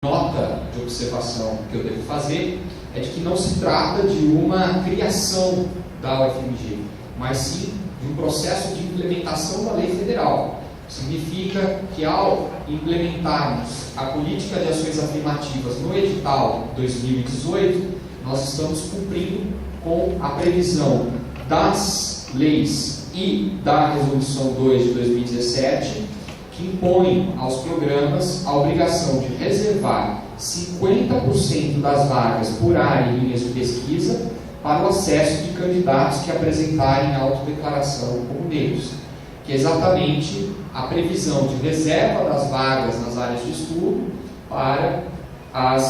nota de observação que eu devo fazer é de que não se trata de uma criação da UFMG, mas sim de um processo de implementação da lei federal. Significa que ao implementarmos a política de ações afirmativas no edital 2018, nós estamos cumprindo com a previsão das leis e da resolução 2 de 2017, que impõe aos programas a obrigação de reservar 50% das vagas por área em linhas de pesquisa para o acesso de candidatos que apresentarem autodeclaração como negros, que é exatamente a previsão de reserva das vagas nas áreas de estudo para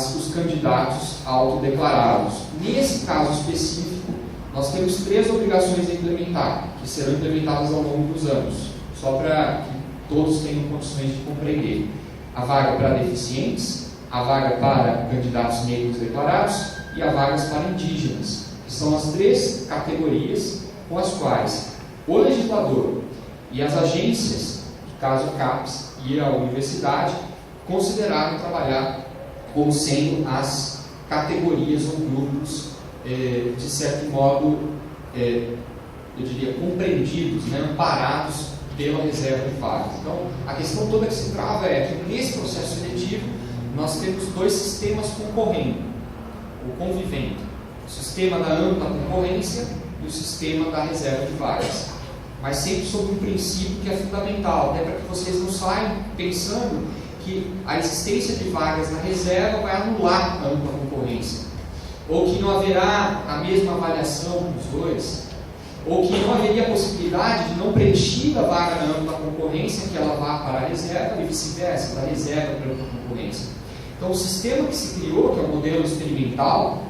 os candidatos autodeclarados. Nesse caso específico, nós temos 3 obrigações a implementar, que serão implementadas ao longo dos anos, só para que todos tenham condições de compreender. A vaga para deficientes, a vaga para candidatos negros declarados e a vagas para indígenas, que são as 3 categorias com as quais o legislador e as agências, no caso a CAPES e a universidade, consideraram trabalhar como sendo as categorias ou grupos, de certo modo, eu diria, compreendidos, amparados pela reserva de vagas. Então, a questão toda que se trava é que nesse processo seletivo nós temos 2 sistemas concorrendo, ou convivendo: o sistema da ampla concorrência e o sistema da reserva de vagas, mas sempre sob um princípio que é fundamental, até para que vocês não saiam pensando que a existência de vagas na reserva vai anular a ampla concorrência, ou que não haverá a mesma avaliação dos 2, ou que não haveria possibilidade de não preenchida a vaga na ampla concorrência, que ela vá para a reserva e vice-versa, da reserva para a ampla concorrência. Então, o sistema que se criou, que é o modelo experimental,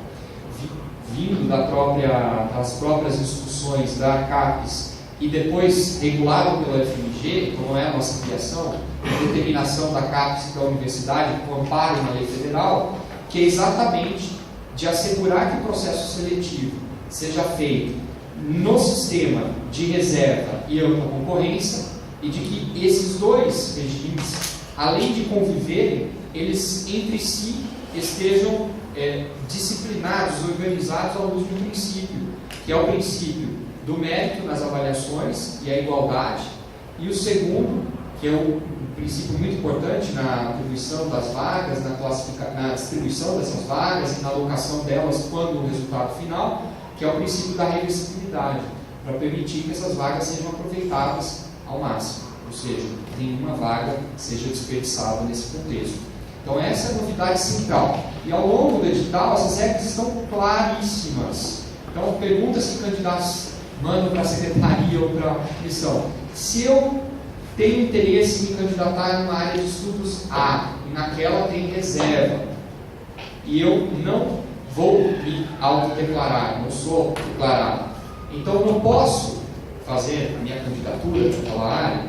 vindo das próprias instruções da CAPES e depois regulado pela UFMG, então não é a nossa criação, a determinação da CAPES e da universidade com amparo na lei federal, que é exatamente de assegurar que o processo seletivo seja feito no sistema de reserva e ampla concorrência, e de que esses 2 regimes, além de conviverem, eles entre si estejam disciplinados, organizados à luz de um princípio, que é o princípio do mérito nas avaliações e a igualdade, e o segundo, que é um princípio muito importante na atribuição das vagas, na distribuição dessas vagas e na alocação delas quando o resultado final, que é o princípio da reversibilidade, para permitir que essas vagas sejam aproveitadas ao máximo, ou seja, nenhuma vaga seja desperdiçada nesse contexto. Então essa é a novidade central. E ao longo do edital, essas regras estão claríssimas. Então, perguntas que candidatos mandam para a secretaria ou para a missão: se eu tenho interesse em me candidatar numa área de estudos A, e naquela tem reserva, e eu não vou me autodeclarar, não sou declarado, então eu não posso fazer a minha candidatura naquela área?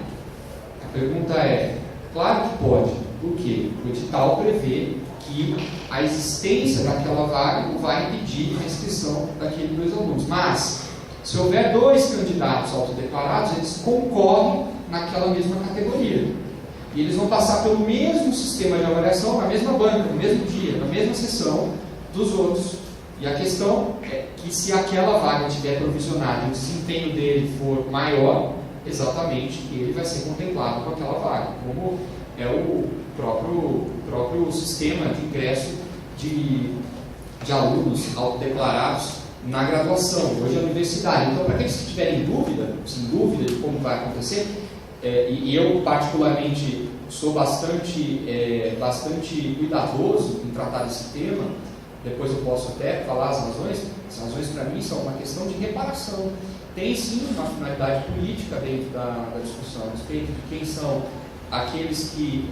A pergunta é: claro que pode. Por quê? O edital prevê que a existência daquela vaga não vai impedir a inscrição daqueles 2 alunos, mas se houver 2 candidatos autodeclarados, eles concorrem naquela mesma categoria. E eles vão passar pelo mesmo sistema de avaliação, na mesma banca, no mesmo dia, na mesma sessão dos outros. E a questão é que se aquela vaga estiver provisionada e o desempenho dele for maior, exatamente ele vai ser contemplado com aquela vaga, como é o próprio sistema de ingresso de alunos autodeclarados na graduação, hoje a universidade. Então, para aqueles que tiverem dúvida, sem dúvida de como vai acontecer, e eu particularmente sou bastante cuidadoso em tratar desse tema, depois eu posso até falar as razões. As razões para mim são uma questão de reparação. Tem sim uma finalidade política dentro da discussão a respeito de quem são aqueles que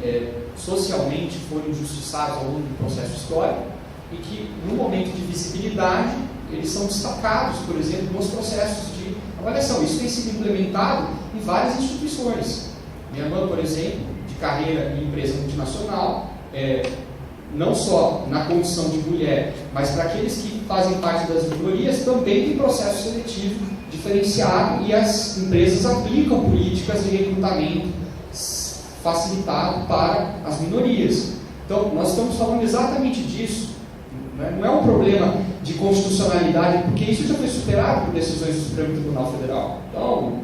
socialmente foram injustiçados ao longo do processo histórico e que no momento de visibilidade eles são destacados, por exemplo, nos processos de avaliação. Isso tem sido implementado em várias instituições. Minha irmã, por exemplo, de carreira em empresa multinacional, não só na condição de mulher, mas para aqueles que fazem parte das minorias, também tem processo seletivo diferenciado e as empresas aplicam políticas de recrutamento facilitado para as minorias. Então, nós estamos falando exatamente disso. Não é um problema de constitucionalidade, porque isso já foi superado por decisões do Supremo Tribunal Federal. Então,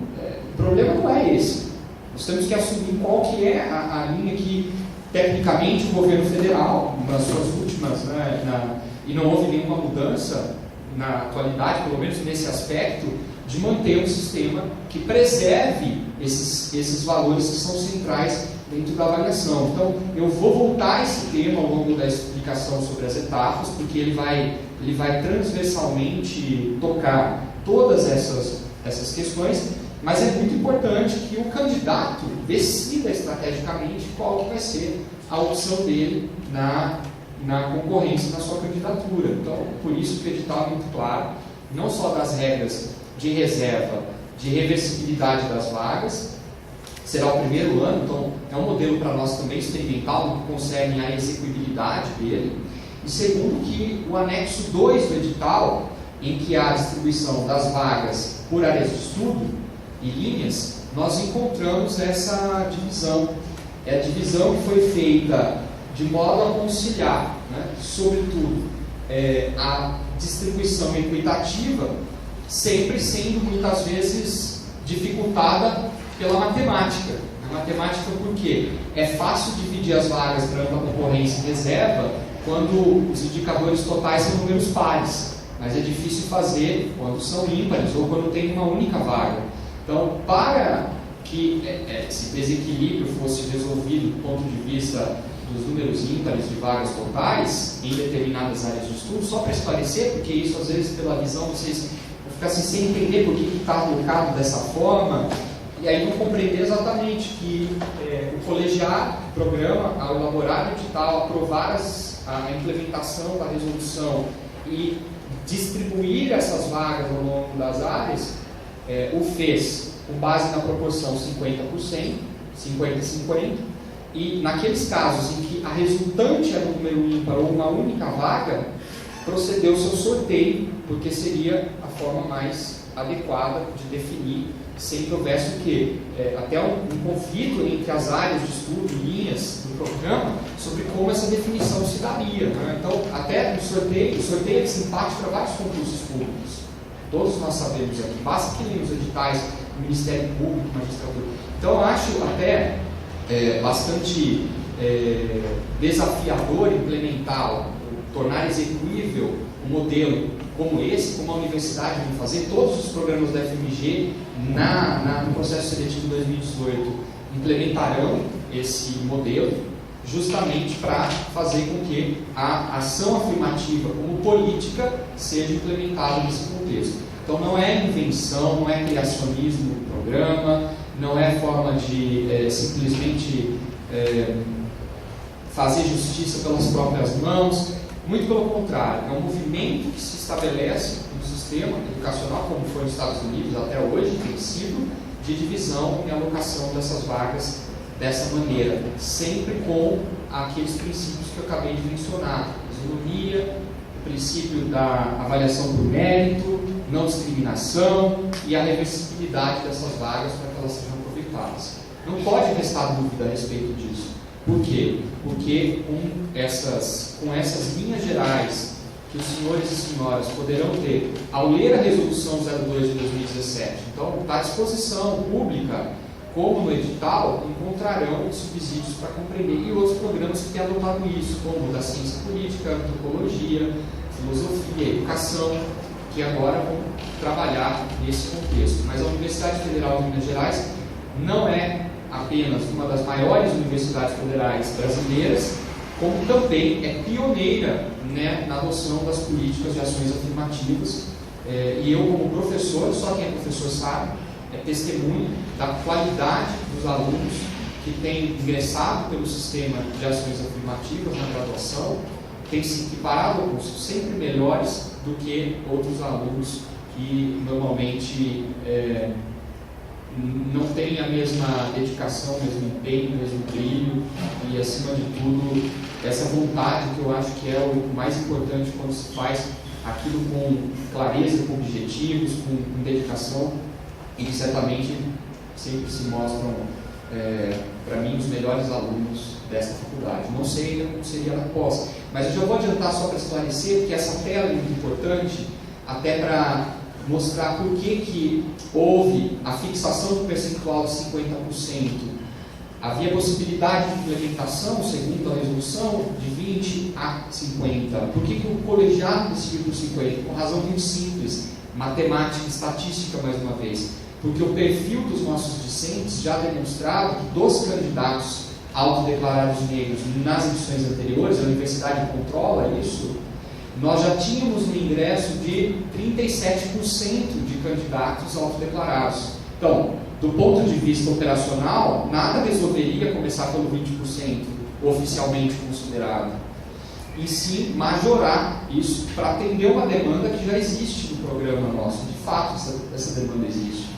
o problema não é esse. Nós temos que assumir qual que é a linha que, tecnicamente, o governo federal, nas suas últimas, e não houve nenhuma mudança na atualidade, pelo menos nesse aspecto, de manter um sistema que preserve esses valores que são centrais dentro da avaliação. Então, eu vou voltar a esse tema ao longo da explicação sobre as etapas, porque ele vai transversalmente tocar todas essas questões, mas é muito importante que o candidato decida estrategicamente qual que vai ser a opção dele na concorrência, na sua candidatura. Então, por isso que o edital é muito claro, não só das regras de reserva, de reversibilidade das vagas. Será o primeiro ano, então é um modelo para nós também experimental, no que concerne a execuibilidade dele. E segundo, que o anexo 2 do edital, em que há a distribuição das vagas por áreas de estudo e linhas, nós encontramos essa divisão. É a divisão que foi feita de modo a conciliar, sobretudo, a distribuição equitativa, sempre sendo muitas vezes dificultada pela matemática. A matemática por quê? É fácil dividir as vagas para ampla concorrência e reserva quando os indicadores totais são números pares, mas é difícil fazer quando são ímpares ou quando tem uma única vaga. Então, para que esse desequilíbrio fosse resolvido do ponto de vista dos números ímpares de vagas totais em determinadas áreas de estudo, só para esclarecer, porque isso às vezes pela visão vocês vão ficar assim, sem entender por que está alocado dessa forma, e aí não compreender exatamente que o colegiado, o programa, ao elaborar o edital, aprovar a implementação da resolução e distribuir essas vagas ao longo das áreas, o fez com base na proporção 50%, 50-50, e naqueles casos em que a resultante era um número ímpar ou uma única vaga, procedeu o seu sorteio, porque seria a forma mais adequada de definir, sem que houvesse o quê? Até um conflito entre as áreas de estudo e linhas do programa sobre como essa definição se daria. Então, até o sorteio é simpático para vários concursos públicos. Todos nós sabemos aqui, basta que lemos os editais do Ministério Público, magistratura. Então, eu acho até bastante desafiador implementar, tornar execuível um modelo como esse, como a universidade vai fazer. Todos os programas da FMG no processo seletivo 2018 implementarão esse modelo justamente para fazer com que a ação afirmativa como política seja implementada nesse contexto. Então não é invenção, não é criacionismo do programa, não é forma de simplesmente fazer justiça pelas próprias mãos. Muito pelo contrário, é um movimento que se estabelece no sistema educacional, como foi nos Estados Unidos até hoje, tem sido, de divisão e alocação dessas vagas dessa maneira, sempre com aqueles princípios que eu acabei de mencionar: isonomia, o princípio da avaliação por mérito, não discriminação e a reversibilidade dessas vagas para que elas sejam aproveitadas. Não pode restar dúvida a respeito disso. Por quê? Porque com essas linhas gerais que os senhores e senhoras poderão ter ao ler a Resolução 02 de 2017, então, à disposição pública, como no edital, encontrarão subsídios para compreender, e outros programas que têm adotado isso, como o da ciência política, antropologia, filosofia, educação, que agora vão trabalhar nesse contexto. Mas a Universidade Federal de Minas Gerais não é apenas uma das maiores universidades federais brasileiras, como também é pioneira, na adoção das políticas de ações afirmativas. E eu, como professor, só quem é professor sabe, é testemunho da qualidade dos alunos que têm ingressado pelo sistema de ações afirmativas na graduação, têm se equiparado a cursos sempre melhores do que outros alunos que normalmente não têm a mesma dedicação, o mesmo empenho, o mesmo brilho e, acima de tudo, essa vontade, que eu acho que é o mais importante quando se faz aquilo com clareza, com objetivos, com dedicação, e que certamente sempre se mostram, para mim, os melhores alunos desta faculdade. Não sei ainda como seria na pós, mas eu já vou adiantar só para esclarecer que essa tela é muito importante, até para mostrar por que houve a fixação do percentual de 50%. Havia possibilidade de implementação, segundo a resolução, de 20 a 50. Por que o colegiado decidiu por 50? Com razão muito simples, matemática e estatística mais uma vez. Porque o perfil dos nossos discentes já demonstrava que dos candidatos autodeclarados negros nas edições anteriores, a universidade controla isso, nós já tínhamos no ingresso de 37% de candidatos autodeclarados. Então, do ponto de vista operacional, nada resolveria começar pelo 20% oficialmente considerado, e sim majorar isso para atender uma demanda que já existe no programa nosso. De fato, essa demanda existe.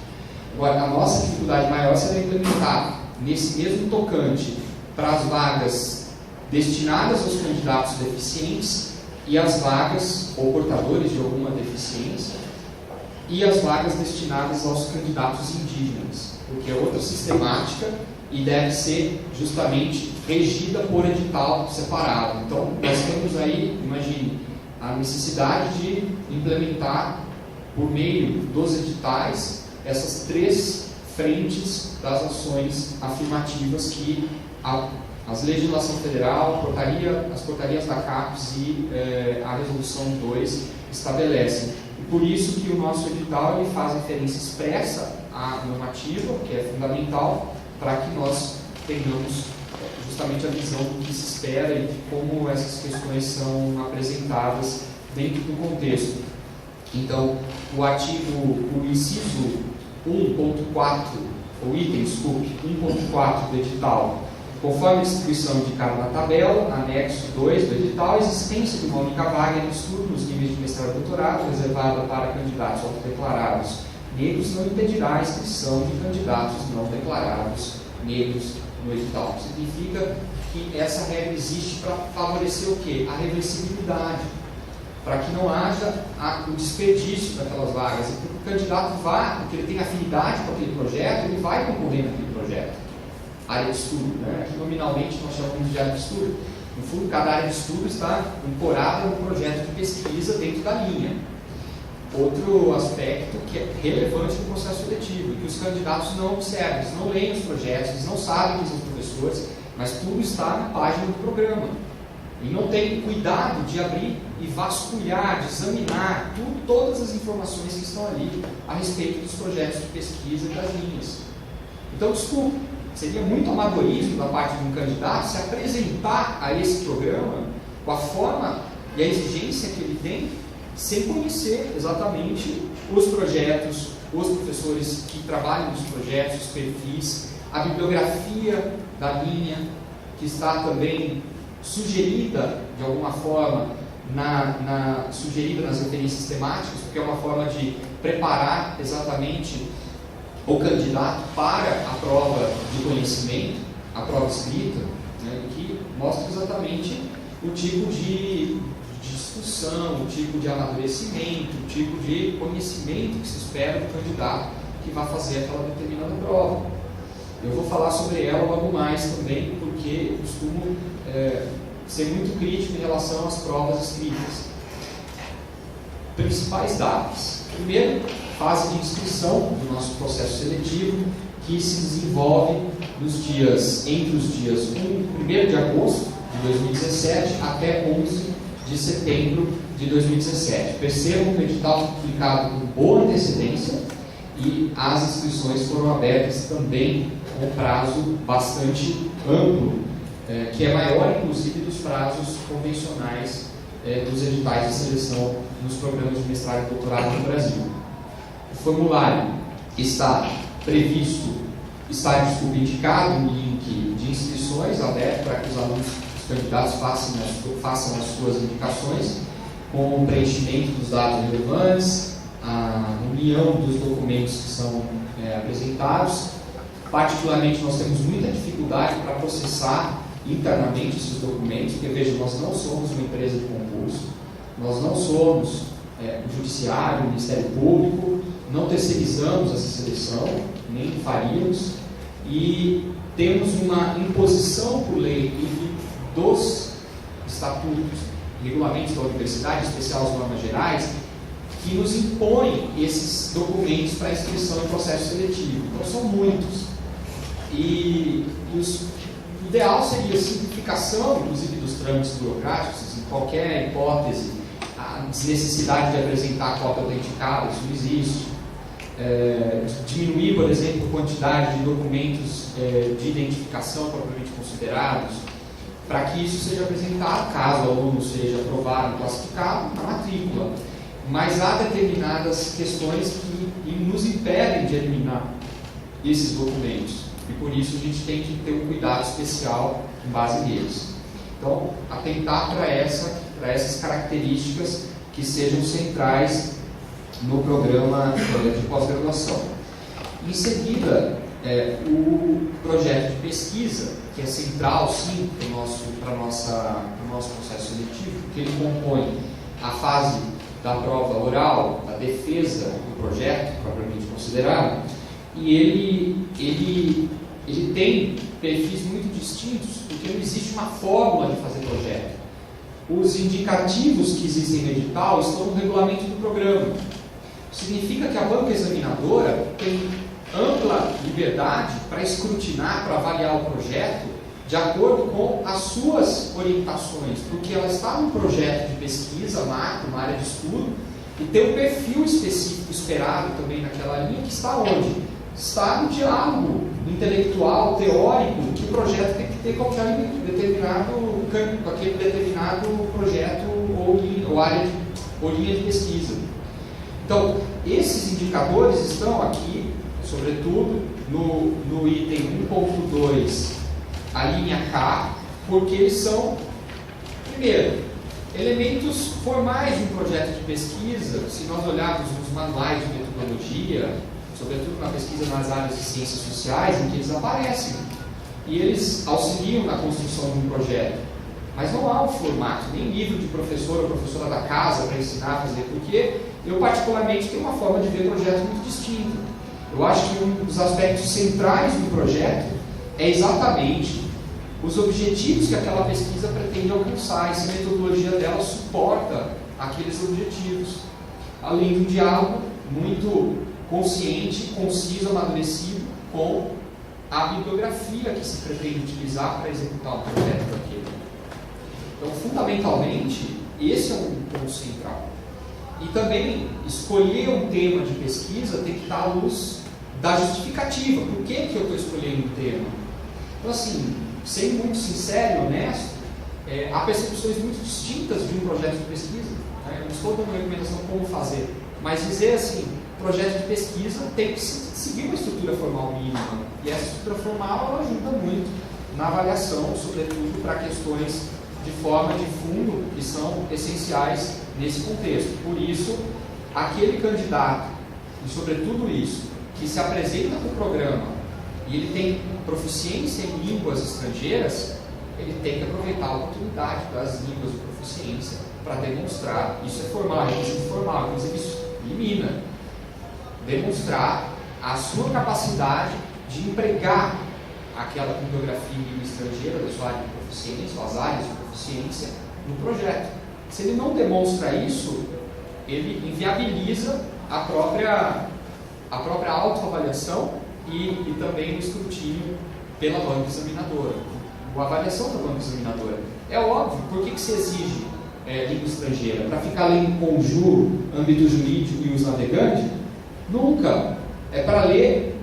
Agora, a nossa dificuldade maior será implementar nesse mesmo tocante para as vagas destinadas aos candidatos deficientes e as vagas ou portadores de alguma deficiência e as vagas destinadas aos candidatos indígenas, porque é outra sistemática e deve ser justamente regida por edital separado. Então, nós temos aí, imagine, a necessidade de implementar, por meio dos editais, essas três frentes das ações afirmativas que as legislação federal, as portarias da CAPES e a Resolução 2 estabelecem. E por isso que o nosso edital ele faz referência expressa à normativa, que é fundamental, para que nós tenhamos justamente a visão do que se espera e de como essas questões são apresentadas dentro do contexto. Então, o inciso 1.4, o item, desculpe, 1.4 do edital, conforme a distribuição indicada na tabela, anexo 2 do edital, a existência de uma única vaga de estudo nos níveis de mestrado e doutorado, reservada para candidatos autodeclarados negros, não impedirá a inscrição de candidatos não declarados negros no edital. Significa que essa regra existe para favorecer o quê? A reversibilidade, para que não haja o desperdício daquelas vagas, e que o candidato vá, porque ele tem afinidade com aquele projeto, ele vai concorrer naquele projeto. Área de estudo, né? Aqui nominalmente nós chamamos de área de estudo. No fundo, cada área de estudo está ancorada no projeto de pesquisa dentro da linha. Outro aspecto que é relevante no processo seletivo, que os candidatos não observam, eles não leem os projetos, eles não sabem quem são os professores, mas tudo está na página do programa. E não tem cuidado de abrir e vasculhar, de examinar todas as informações que estão ali a respeito dos projetos de pesquisa e das linhas. Então, desculpe, seria muito amadorismo da parte de um candidato se apresentar a esse programa com a forma e a exigência que ele tem, sem conhecer exatamente os projetos, os professores que trabalham nos projetos, os perfis, a bibliografia da linha, que está também sugerida de alguma forma sugerida nas referências temáticas, porque é uma forma de preparar exatamente o candidato para a prova de conhecimento, a prova escrita, né, que mostra exatamente o tipo de discussão, o tipo de amadurecimento, o tipo de conhecimento que se espera do candidato que vai fazer aquela determinada prova. Eu vou falar sobre ela logo mais também, porque eu costumo ser muito crítico em relação às provas escritas. Principais datas. Primeiro, fase de inscrição do nosso processo seletivo, que se desenvolve entre os dias 1º de agosto de 2017 até 11 de setembro de 2017. Percebam que o edital foi publicado com boa antecedência e as inscrições foram abertas também com prazo bastante amplo, que é maior, inclusive, dos prazos convencionais dos editais de seleção nos programas de mestrado e doutorado no Brasil. O formulário está indicado no link de inscrições aberto para que os alunos, os candidatos façam as suas indicações, com o preenchimento dos dados relevantes, a união dos documentos que são apresentados. Particularmente, nós temos muita dificuldade para processar internamente esses documentos, porque, veja, nós não somos uma empresa de concurso, nós não somos o Judiciário, o Ministério Público, não terceirizamos essa seleção, nem faríamos, e temos uma imposição por lei dos estatutos, regulamentos da universidade, em especial as normas gerais, que nos impõem esses documentos para inscrição em processo seletivo. Então são muitos. E o ideal seria a simplificação, inclusive, dos trâmites burocráticos, em qualquer hipótese, a desnecessidade de apresentar cópia autenticada, isso não existe. Diminuir, por exemplo, a quantidade de documentos de identificação propriamente considerados, para que isso seja apresentado, caso o aluno seja aprovado, classificado, na matrícula. Mas há determinadas questões que nos impedem de eliminar esses documentos, e por isso a gente tem que ter um cuidado especial em base neles. Então, atentar para essas características que sejam centrais no programa de pós-graduação. Em seguida, o projeto de pesquisa, que é central, sim, para o nosso processo seletivo, porque ele compõe a fase da prova oral, da defesa do projeto, propriamente considerado, e ele tem perfis muito distintos, porque não existe uma fórmula de fazer projeto. Os indicativos que existem no edital estão no regulamento do programa. Significa que a banca examinadora tem ampla liberdade para escrutinar, para avaliar o projeto de acordo com as suas orientações, porque ela está num projeto de pesquisa macro, uma área de estudo, e tem um perfil específico esperado também naquela linha, que está onde? Está no diálogo intelectual, teórico, que o projeto tem que ter com aquele determinado projeto ou área ou linha de pesquisa. Então, esses indicadores estão aqui, sobretudo, no item 1.2, a linha K, porque eles são, primeiro, elementos formais de um projeto de pesquisa. Se nós olharmos nos manuais de metodologia, sobretudo na pesquisa nas áreas de ciências sociais, em que eles aparecem, e eles auxiliam na construção de um projeto. Mas não há um formato, nem livro de professor ou professora da casa para ensinar a fazer, porque eu particularmente tenho uma forma de ver projeto muito distinta. Eu acho que um dos aspectos centrais do projeto é exatamente os objetivos que aquela pesquisa pretende alcançar, e se a metodologia dela suporta aqueles objetivos. Além de um diálogo muito consciente, conciso, amadurecido com a bibliografia que se pretende utilizar para executar o projeto daquele. Então, fundamentalmente, esse é um ponto central. E também, escolher um tema de pesquisa tem que estar à luz da justificativa. Por que eu estou escolhendo um tema? Então, assim, sendo muito sincero e honesto, há percepções muito distintas de um projeto de pesquisa. Eu não estou dando recomendação como fazer, mas dizer assim, projeto de pesquisa tem que seguir uma estrutura formal mínima. E essa estrutura formal ela ajuda muito na avaliação, sobretudo para questões de forma de fundo que são essenciais nesse contexto. Por isso, aquele candidato, e sobretudo isso, que se apresenta para o programa e ele tem proficiência em línguas estrangeiras, ele tem que aproveitar a oportunidade das línguas de proficiência para demonstrar, isso é formal, é requisito formal, inclusive isso elimina, demonstrar a sua capacidade de empregar aquela bibliografia em língua estrangeira da sua área de proficiência, ou as áreas de proficiência, no projeto. Se ele não demonstra isso, ele inviabiliza a própria autoavaliação e também o escrutínio pela banca examinadora. A avaliação da banca examinadora. É óbvio, por que se exige língua estrangeira? Para ficar lendo conjuro, âmbito jurídico e os navegantes? Nunca. É para ler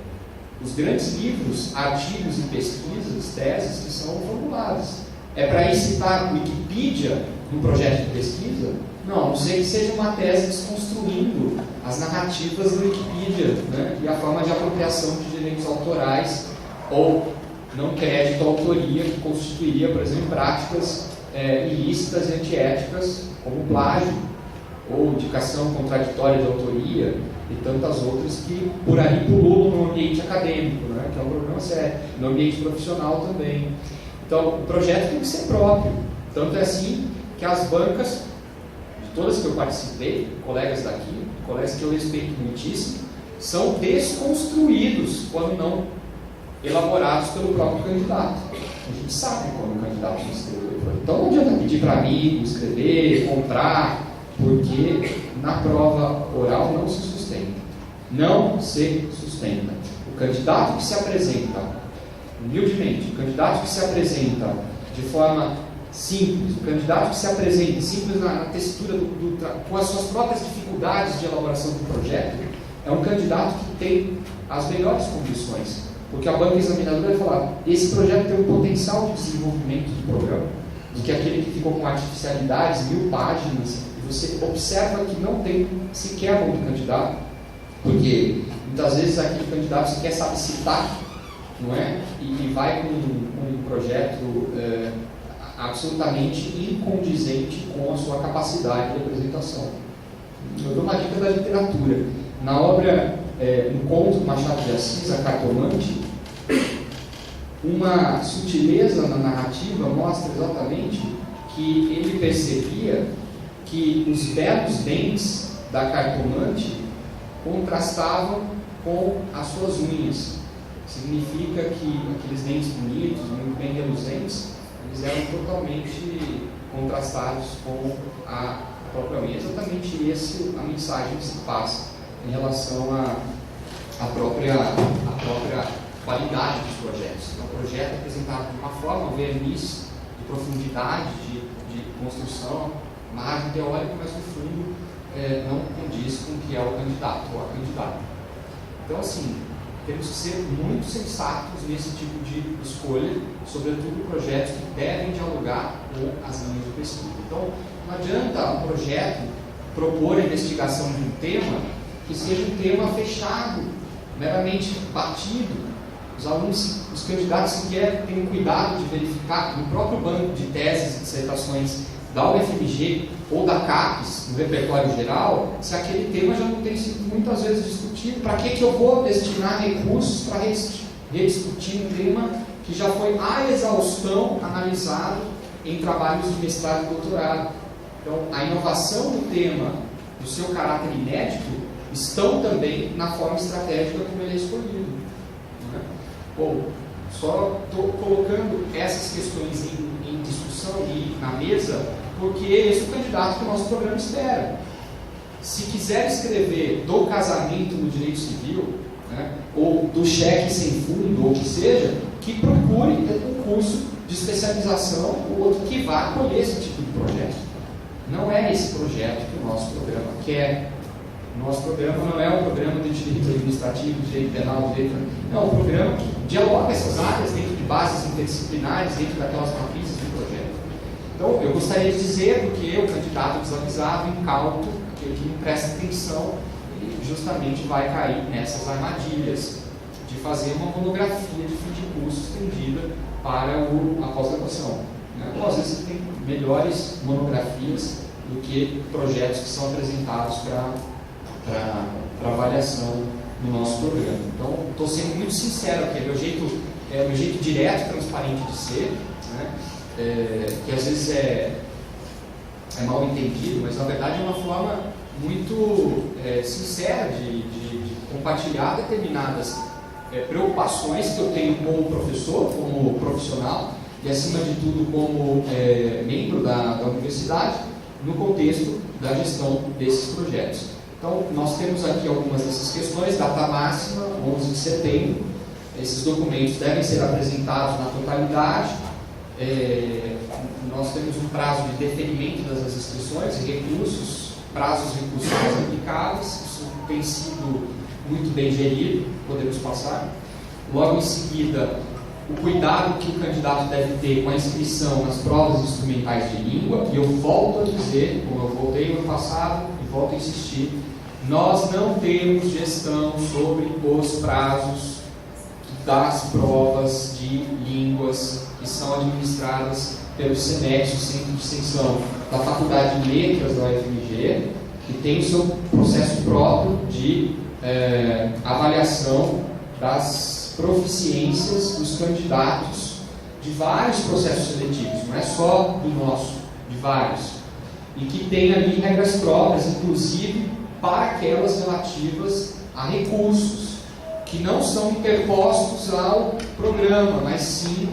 os grandes livros, artigos e pesquisas, teses que são formuladas. É para ir citar Wikipedia no projeto de pesquisa? Não, a não ser que seja uma tese desconstruindo as narrativas da Wikipedia, né? E a forma de apropriação de direitos autorais ou não crédito à autoria, que constituiria, por exemplo, práticas ilícitas e antiéticas, como plágio, ou indicação contraditória de autoria, e tantas outras que por aí pululam no ambiente acadêmico, né? Que é um problema sério, no ambiente profissional também. Então, o projeto tem que ser próprio. Tanto é assim que as bancas, de todas que eu participei, colegas daqui, colegas que eu respeito muitíssimo, são desconstruídos quando não elaborados pelo próprio candidato. A gente sabe como o candidato escreveu. Então não adianta pedir para amigo escrever, comprar, porque na prova oral não se sustenta. Não se sustenta. O candidato que se apresenta humildemente, o candidato que se apresenta de forma simples, o candidato que se apresenta simples na textura, com as suas próprias dificuldades de elaboração do projeto, é um candidato que tem as melhores condições. Porque a banca examinadora vai falar, esse projeto tem um potencial de desenvolvimento do programa, do que aquele que ficou com artificialidades, 1000 páginas, e você observa que não tem sequer a mão do candidato, porque muitas vezes aquele candidato sequer sabe citar, não é? E vai com um projeto absolutamente incondizente com a sua capacidade de apresentação. Eu dou uma dica da literatura. Na obra Um Conto do Machado de Assis, A Cartomante, uma sutileza na narrativa mostra exatamente que ele percebia que os belos dentes da cartomante contrastavam com as suas unhas. Significa que aqueles dentes bonitos, muito bem reluzentes, eles eram totalmente contrastados com a própria unha. Exatamente essa a mensagem que se passa em relação à própria qualidade dos projetos. Então, o projeto é apresentado de uma forma, um verniz de profundidade, de construção, margem teórica, mas no fundo não condiz com o que é o candidato ou a candidata. Então, assim, temos que ser muito sensatos nesse tipo de escolha, sobretudo projetos que devem dialogar com as linhas de pesquisa. Então, não adianta um projeto propor a investigação de um tema que seja um tema fechado, meramente batido. Os alunos, os candidatos sequer têm cuidado de verificar no próprio banco de teses e dissertações da UFMG ou da CAPES, no repertório geral, se aquele tema já não tem sido muitas vezes discutido. Para que eu vou destinar recursos para rediscutir um tema que já foi à exaustão analisado em trabalhos de mestrado e doutorado? Então, a inovação do tema, do seu caráter inédito, estão também na forma estratégica como ele é escolhido. Né? Bom, só estou colocando essas questões em discussão e na mesa, porque esse é o candidato que o nosso programa espera. Se quiser escrever do casamento no direito civil, né, ou do cheque sem fundo, ou o que seja, que procure um curso de especialização ou outro que vá acolher esse tipo de projeto. Não é esse projeto que o nosso programa quer. O nosso programa não é um programa de direito administrativo, direito penal, direito... Não, é um programa que dialoga essas áreas dentro de bases interdisciplinares, dentro daquelas matrizes do projeto. Então, eu gostaria de dizer, porque o candidato desavisado, incauto, aquele que não presta atenção, ele justamente vai cair nessas armadilhas de fazer uma monografia de fim de curso estendida para a pós-graduação. Né? Então, às vezes, tem melhores monografias do que projetos que são apresentados para avaliação no nosso programa. Então, estou sendo muito sincero aqui, é o meu jeito direto e transparente de ser, né? Que às vezes é mal entendido, mas na verdade é uma forma muito sincera de compartilhar determinadas preocupações que eu tenho como professor, como profissional e acima de tudo como membro da universidade no contexto da gestão desses projetos. Então, nós temos aqui algumas dessas questões, data máxima, 11 de setembro, esses documentos devem ser apresentados na totalidade. Nós temos um prazo de deferimento das inscrições e recursos, prazos recursos aplicáveis, isso tem sido muito bem gerido, podemos passar. Logo em seguida, o cuidado que o candidato deve ter com a inscrição nas provas instrumentais de língua, e eu volto a dizer, como eu voltei no ano passado e volto a insistir, nós não temos gestão sobre os prazos das provas de línguas que são administradas pelo SEMEX, o Centro de Extensão da Faculdade de Letras da UFMG, que tem o seu processo próprio de avaliação das proficiências dos candidatos de vários processos seletivos, não é só do nosso, de vários, e que tem ali regras próprias, inclusive para aquelas relativas a recursos, que não são interpostos ao programa, mas sim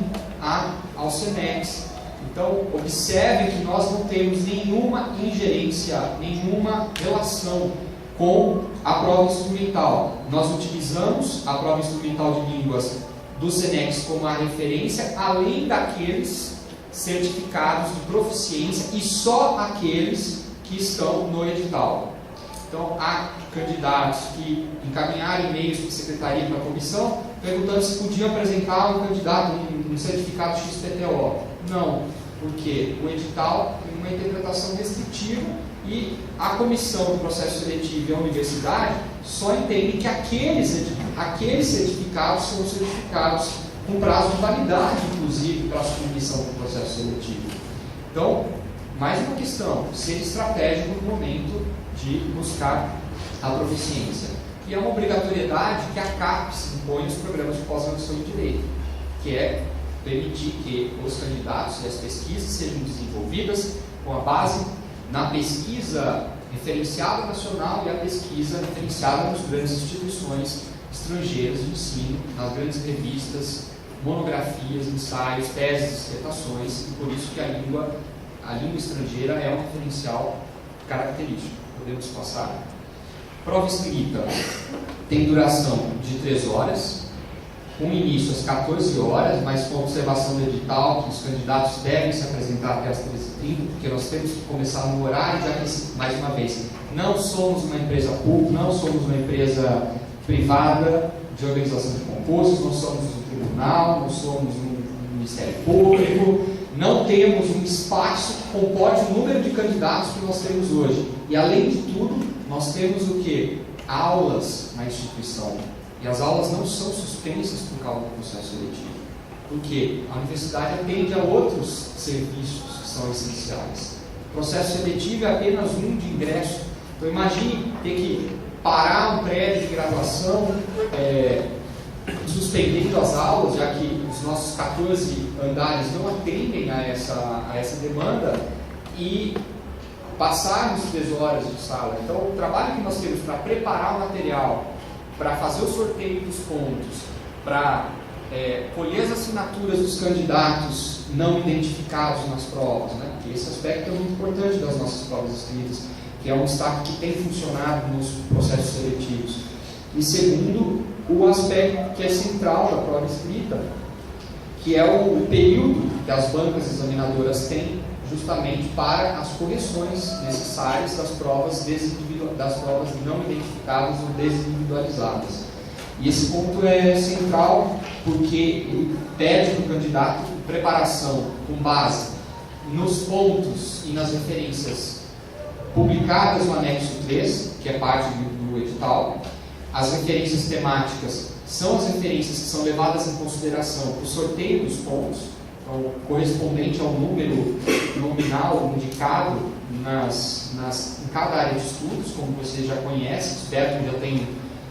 ao SENEX. Então, observem que nós não temos nenhuma ingerência, nenhuma relação com a prova instrumental. Nós utilizamos a prova instrumental de línguas do SENEX como a referência, além daqueles certificados de proficiência e só aqueles que estão no edital. Então, há candidatos que encaminharam e-mails para a secretaria e para a comissão perguntando se podiam apresentar um candidato, um certificado XPTO. Não, porque o edital tem uma interpretação restritiva e a comissão do processo seletivo e a universidade só entende que aqueles certificados são certificados com prazo de validade, inclusive, para a submissão do processo seletivo. Então, mais uma questão, ser estratégico no momento de buscar a proficiência. E é uma obrigatoriedade que a CAPES impõe nos programas de pós-graduação em Direito, que é permitir que os candidatos e as pesquisas sejam desenvolvidas com a base na pesquisa referenciada nacional e a pesquisa referenciada nas grandes instituições estrangeiras de ensino, nas grandes revistas, monografias, ensaios, teses, dissertações, e por isso que a língua estrangeira é um referencial característico. Podemos passar. Prova escrita tem duração de 3 horas, com início às 14 horas, mas com observação do edital, que os candidatos devem se apresentar até às 13h30, porque nós temos que começar no horário, já que, mais uma vez, não somos uma empresa pública, não somos uma empresa privada de organização de concursos, não somos um tribunal, não somos um Ministério Público, não temos um espaço que comporte o número de candidatos que nós temos hoje. E, além de tudo, nós temos o quê? Aulas na instituição. E as aulas não são suspensas por causa do processo seletivo. Porque a universidade atende a outros serviços que são essenciais. O processo seletivo é apenas um de ingresso. Então, imagine ter que parar um prédio de graduação, suspendendo as aulas, já que os nossos 14 andares não atendem a essa demanda, e passarmos 3 horas de sala. Então, o trabalho que nós temos para preparar o material, para fazer o sorteio dos pontos, para colher as assinaturas dos candidatos não identificados nas provas, né? Porque esse aspecto é muito importante das nossas provas escritas, que é um destaque que tem funcionado nos processos seletivos. E segundo, o aspecto que é central da prova escrita, que é o período que as bancas examinadoras têm justamente para as correções necessárias das provas não identificadas ou desindividualizadas. E esse ponto é central porque ele pede do candidato preparação com base nos pontos e nas referências publicadas no anexo 3, que é parte do edital. As referências temáticas são as referências que são levadas em consideração para o sorteio dos pontos, então, correspondente ao número nominal indicado em cada área de estudos, como vocês já conhecem. Espero que já tenham,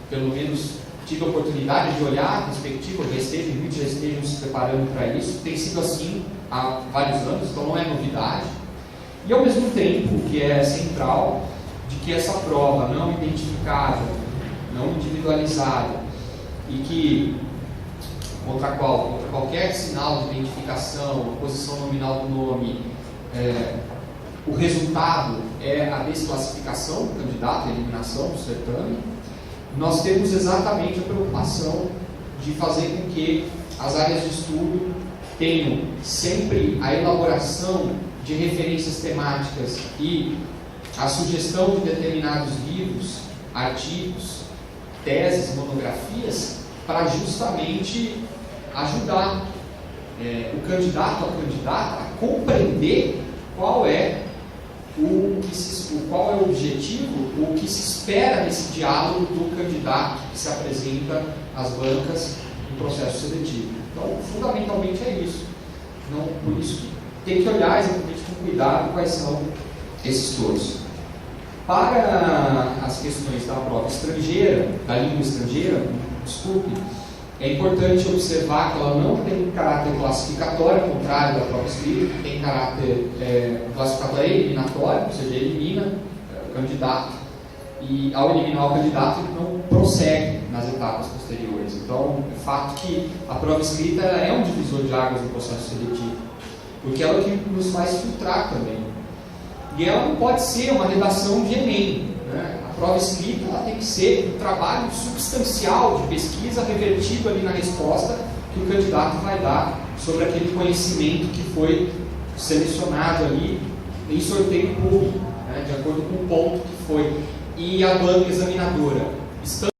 pelo menos, tido a oportunidade de olhar a perspectiva, muitos já estejam se preparando para isso. Tem sido assim há vários anos, então não é novidade. E, ao mesmo tempo, que é central, de que essa prova não identificada, não individualizada, e que contra qualquer sinal de identificação, posição nominal do nome, o resultado é a desclassificação do candidato, a eliminação do certame. Nós temos exatamente a preocupação de fazer com que as áreas de estudo tenham sempre a elaboração de referências temáticas e a sugestão de determinados livros, artigos, teses, monografias, para justamente ajudar o candidato ou a candidata a compreender qual é o objetivo, o que se espera nesse diálogo do candidato que se apresenta às bancas no processo seletivo. Então, fundamentalmente é isso. Por isso que tem que olhar exatamente com cuidado quais são esses todos. Para as questões da prova estrangeira, da língua estrangeira, é importante observar que ela não tem caráter classificatório, ao contrário da prova escrita, que tem caráter classificatório eliminatório, ou seja, elimina o candidato e ao eliminar o candidato ele não prossegue nas etapas posteriores. Então, é fato que a prova escrita é um divisor de águas no processo seletivo, porque ela é o que nos faz filtrar também. E ela não pode ser uma redação de Enem, né? A prova escrita ela tem que ser um trabalho substancial de pesquisa revertido ali na resposta que o candidato vai dar sobre aquele conhecimento que foi selecionado ali em sorteio público, né? De acordo com o ponto que foi. E a banca examinadora, estando